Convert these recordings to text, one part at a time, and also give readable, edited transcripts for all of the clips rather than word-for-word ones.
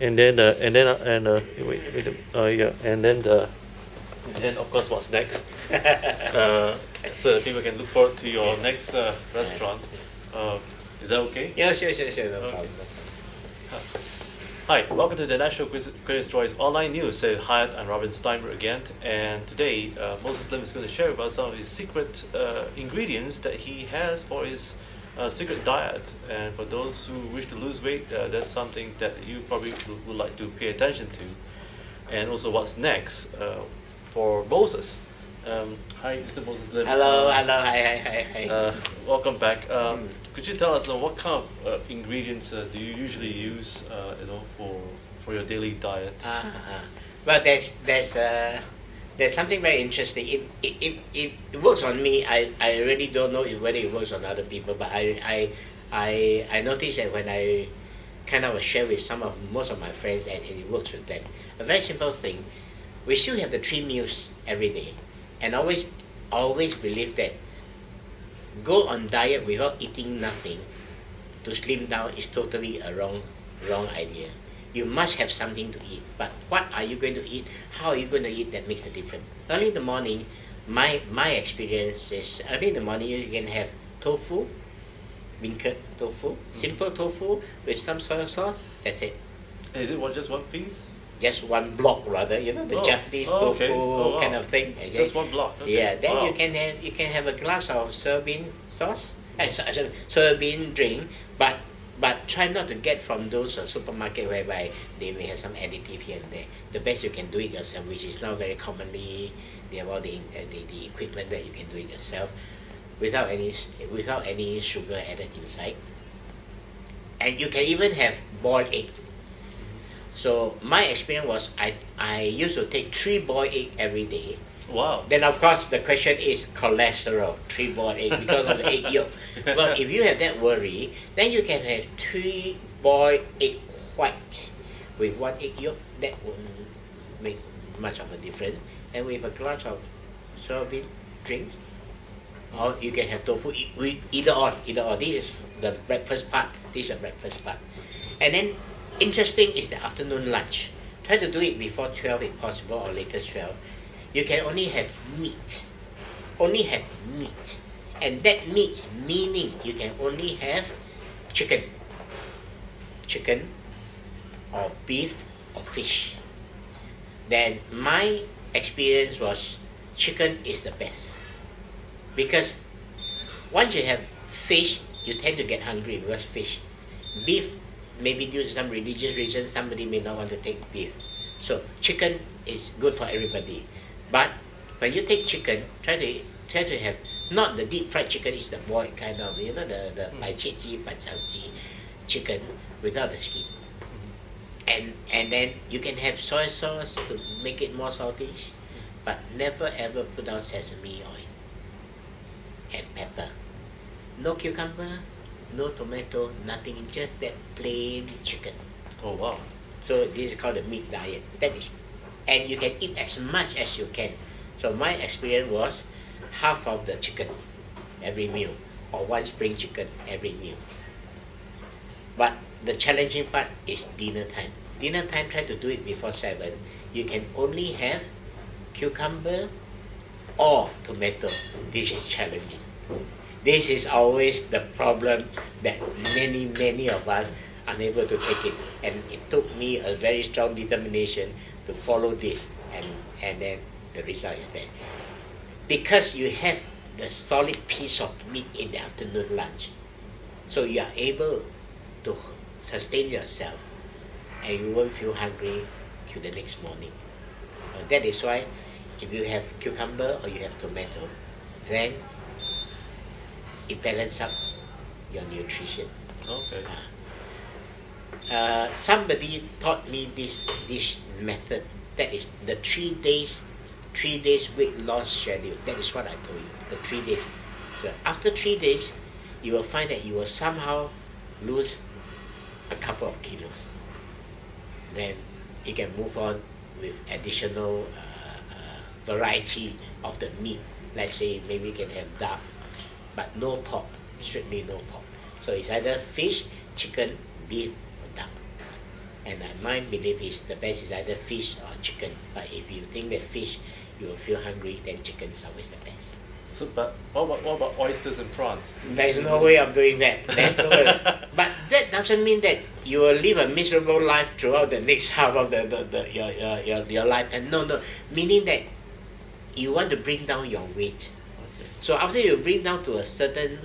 and then yeah, and then of course what's next? So that people can look forward to your next restaurant. Uh, is that okay? Yeah, sure, no Okay. problem. Hi, welcome to the National Credit Stories online news. So Hyatt and Robin Steinberg again, and today Moses Lim is going to share with us some of his secret ingredients that he has for his secret diet. And for those who wish to lose weight, that's something that you probably would like to pay attention to. And also, what's next for Moses? Hi, Mr. Moses Lim. Hello, hi. Welcome back. Mm. Could you tell us what kind of ingredients do you usually use, for your daily diet? Well, there's something very interesting. It works on me. I really don't know whether it works on other people, but I noticed that when I kind of share with most of my friends, and it works with them. A very simple thing. We still have the 3 meals every day, and always believe that go on diet without eating nothing to slim down is totally a wrong idea. You must have something to eat, but what are you going to eat? How are you going to eat? That makes a difference. Early in the morning, my experience is early in the morning you can have tofu, beancurd tofu, simple tofu with some soy sauce. That's it. Is it just one piece? Just one block rather, the Japanese tofu okay. Oh, wow. kind of thing. Okay? Just one block. Okay. Yeah, then Wow. you can have a glass of soybean sauce, soybean drink, but try not to get from those supermarket whereby they may have some additive here and there. The best you can do it yourself, which is now very commonly they have all the equipment that you can do it yourself without any sugar added inside. And you can even have boiled egg. So my experience was I used to take 3 boiled egg every day. Wow. Then of course the question is cholesterol, 3 boiled egg because of the egg yolk. But if you have that worry, then you can have 3 boiled egg white with 1 egg yolk. That won't make much of a difference. And with a glass of soybean drinks, or you can have tofu either or. This is the breakfast part. This is the breakfast part. And then interesting is the afternoon lunch. Try to do it before 12 if possible or latest 12. You can only have meat. Only have meat. And that meat meaning you can only have chicken. Chicken or beef or fish. Then my experience was chicken is the best. Because once you have fish, you tend to get hungry because fish. Beef, maybe due to some religious reason, somebody may not want to take beef. So chicken is good for everybody. But when you take chicken, try to have not the deep fried chicken, is the boiled kind of, the 白切鸡, 板烧鸡 chicken without the skin. And then you can have soy sauce to make it more saltish, but never ever put down sesame oil and pepper. No cucumber, no tomato, nothing, just that plain chicken. Oh wow. So this is called the meat diet. And you can eat as much as you can. So my experience was half of the chicken every meal, or 1 spring chicken every meal. But the challenging part is dinner time. Dinner time, try to do it before 7. You can only have cucumber or tomato. This is challenging. This is always the problem that many of us are unable to take it. And it took me a very strong determination to follow this, and then the result is there. Because you have the solid piece of meat in the afternoon lunch, so you are able to sustain yourself and you won't feel hungry till the next morning. That is why if you have cucumber or you have tomato, then it balances up your nutrition. Okay. Somebody taught me this method, that is the 3 days weight loss schedule. That is what I told you, the 3 days. So after 3 days, you will find that you will somehow lose a couple of kilos. Then you can move on with additional variety of the meat. Let's say maybe you can have duck, but no pork, strictly no pork. So it's either fish, chicken, beef, or duck. And my belief is the best is either fish or chicken. But if you think that fish, you will feel hungry, then chicken is always the best. So, but what about oysters and prawns? There's no way of doing that. There's no way. But that doesn't mean that you will live a miserable life throughout the next half of your lifetime. No. Meaning that you want to bring down your weight. Okay. So after you bring down to a certain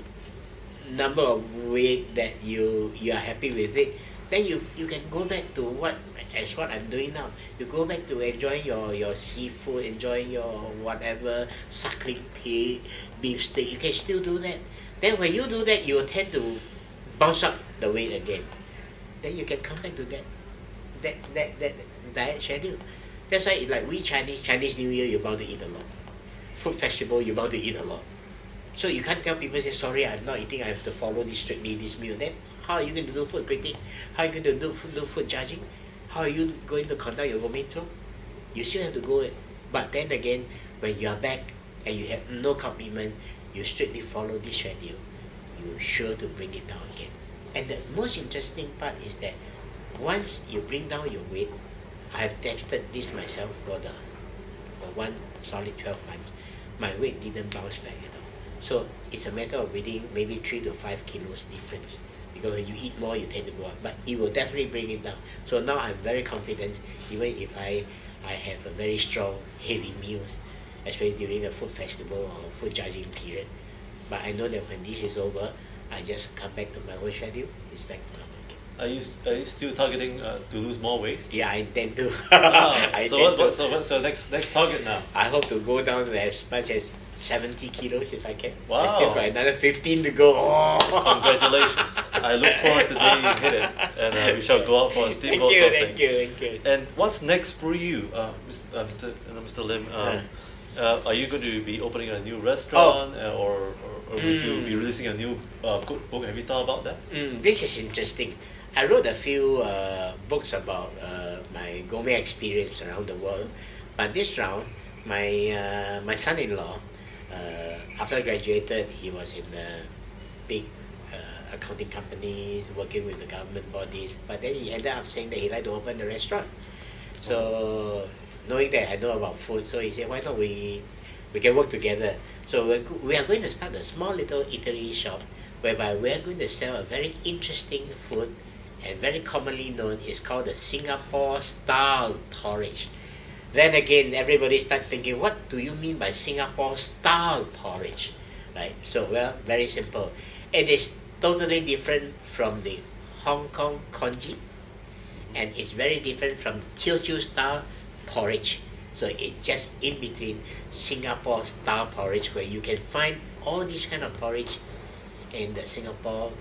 number of weight that you are happy with it, then you can go back to what I'm doing now. You go back to enjoying your seafood, enjoying your whatever, suckling pig, beef steak. You can still do that. Then when you do that, you will tend to bounce up the weight again. Then you can come back to that diet schedule. That's why like we Chinese New Year, you're bound to eat a lot. Food festival, you're bound to eat a lot. So you can't tell people, say, sorry, I'm not eating, I have to follow this strictly, this meal. Then how are you going to do food critique? How are you going to do food judging? How are you going to conduct your vomito? You still have to go it. But then again, when you are back and you have no commitment, you strictly follow this schedule, you're sure to bring it down again. And the most interesting part is that once you bring down your weight, I have tested this myself for one solid 12 months. My weight didn't bounce back at all. So it's a matter of within maybe 3 to 5 kilos difference. Because when you eat more, you tend to go up. But it will definitely bring it down. So now I'm very confident, even if I have a very strong, heavy meals, especially during the food festival or food judging period. But I know that when this is over, I just come back to my old schedule. It's back to normal again. Are you still targeting to lose more weight? Yeah, I intend to. So next target now? I hope to go down to as much as 70 kilos if I can. Wow. I still got another 15 to go. Oh. Congratulations. I look forward to the day you hit it, and we shall go out for a steamboat or something. Thank you. And what's next for you, Mr. Lim? Are you going to be opening a new restaurant, or would you be releasing a new cookbook? Have you thought about that? This is interesting. I wrote a few books about my gourmet experience around the world, but this round, my son-in-law, after I graduated, he was in big accounting companies, working with the government bodies, but then he ended up saying that he'd like to open a restaurant. So knowing that I know about food, so he said, why not we can work together. So we are going to start a small little eatery shop whereby we are going to sell a very interesting food and very commonly known. It's called the Singapore style porridge. Then again, everybody start thinking, what do you mean by Singapore style porridge? Right? So, well, very simple. It is totally different from the Hong Kong congee, and it's very different from Teochew style porridge. So it's just in between Singapore style porridge, where you can find all these kind of porridge in the Singapore,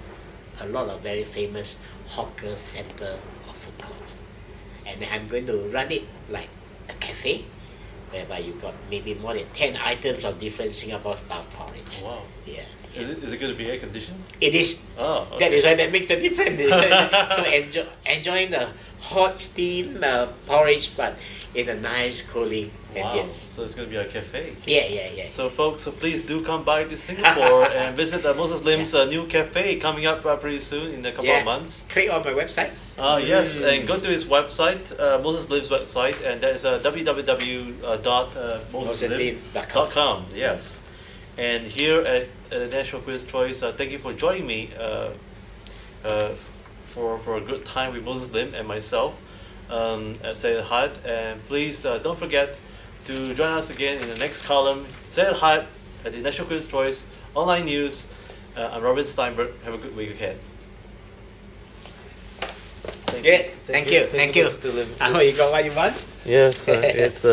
a lot of very famous hawker center or food courts. And I'm going to run it like a cafe, whereby you got maybe more than 10 items of different Singapore style porridge. Wow. Yeah. Is it going to be air conditioned? It is. Oh, okay. That is why that makes the difference. So enjoying the hot steam porridge, but in a nice cooling ambience. So it's going to be a cafe. Yeah. So folks, please do come by to Singapore and visit Moses Lim's new cafe coming up pretty soon in a couple of months. Click on my website. Yes, and go to his website, Moses Lim's website, and that is www.moseslim.com. Yes. And here at the National Quiz Choice, thank you for joining me for a good time with Moses Lim and myself at Hyatt. And please don't forget to join us again in the next column, Hyatt at the National Quiz Choice Online News. I'm Robin Steinberg. Have a good week ahead. Thank you. Mr. Lim. I hope you got what you want. Yes, it's